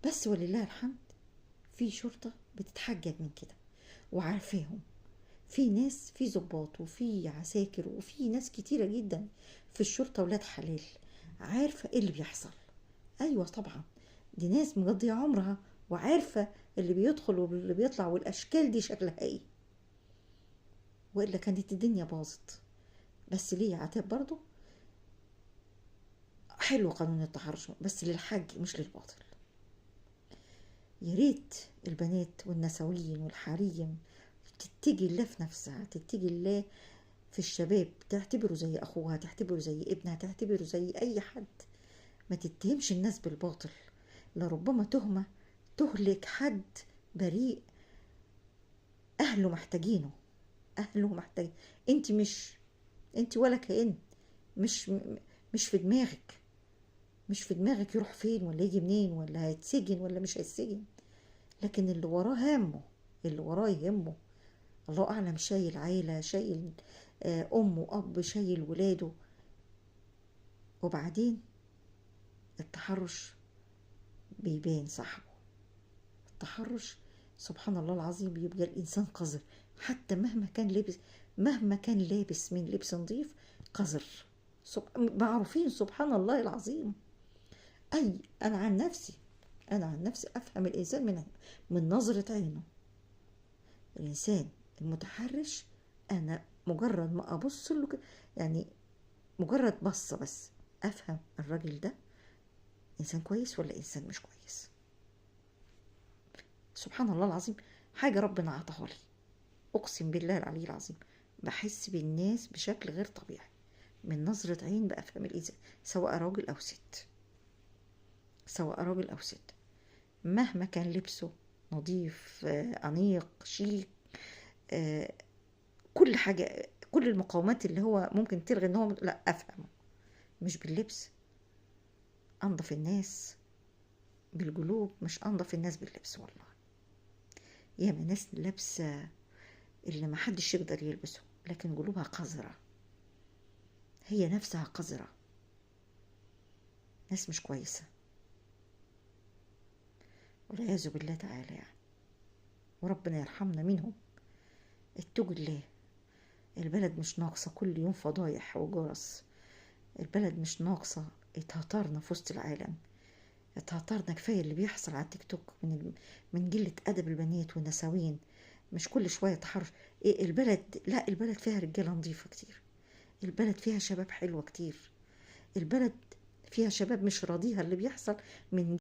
بس ولله الحمد في شرطة بتتحجج من كده وعارفاهم. في ناس، في ضباط وفي عساكر وفي ناس كتيرة جدا في الشرطة ولاد حلال عارفة ايه اللي بيحصل. ايوه طبعا، دي ناس مقضية عمرها وعارفة اللي بيدخل واللي بيطلع والاشكال دي شكلها ايه، والا كانت الدنيا باظت. بس ليه عتاب برضو؟ حلو قانون التحرش بس للحج مش للباطل. يا ريت البنات والنسويين والحريم تتجي الله في نفسها، تتجي الله في الشباب، تعتبره زي اخوها، تعتبره زي ابنها، تعتبره زي اي حد. ما تتهمش الناس بالباطل، لربما تهمة تهلك حد بريء اهله محتاجينه. اهله محتاج. انت مش، انت ولا كأن، مش مش في دماغك، مش في دماغك يروح فين ولا يجي منين ولا هيتسجن ولا مش هيتسجن. لكن اللي وراه همه، اللي وراه يهمه. الله اعلم شايل عيلة، شايل ام واب، شايل ولاده. وبعدين التحرش بيبان صاحبه. التحرش سبحان الله العظيم بيبقى الانسان قذر، حتى مهما كان لابس، مهما كان لابس من لبس نظيف قذر. معروفين سبحان الله العظيم. اي انا عن نفسي، انا عن نفسي افهم الانسان من نظرة عينه. الانسان المتحرش انا مجرد ما ابص له يعني مجرد بصة بس افهم الراجل ده انسان كويس ولا انسان مش كويس. سبحان الله العظيم، حاجة ربنا عطاها لي، اقسم بالله العلي العظيم. بحس بالناس بشكل غير طبيعي، من نظرة عين بفهم الانسان، سواء راجل او ست، سواء راجل او ست، مهما كان لبسه نظيف انيق شيك، كل حاجة، كل المقاومات اللي هو ممكن تلغي ان هو لا افهمه. مش باللبس، انظف الناس بالقلوب مش انظف الناس باللبس والله. ياما ناس لابسه اللي ما حدش يقدر يلبسه لكن قلوبها قذرة، هي نفسها قذرة، ناس مش كويسة والعياذ بالله تعالى يعني. وربنا يرحمنا منهم. اتقوا الله. البلد مش ناقصة كل يوم فضايح وجرس، البلد مش ناقصة اتهترنا في وسط العالم، اتهترنا كفاية اللي بيحصل على التيك توك من قلة أدب البنات والنساوين. مش كل شوية تحرش. إيه البلد؟ لا البلد فيها رجالة نظيفة كتير، البلد فيها شباب حلوة كتير، البلد فيها شباب مش راضيها اللي بيحصل من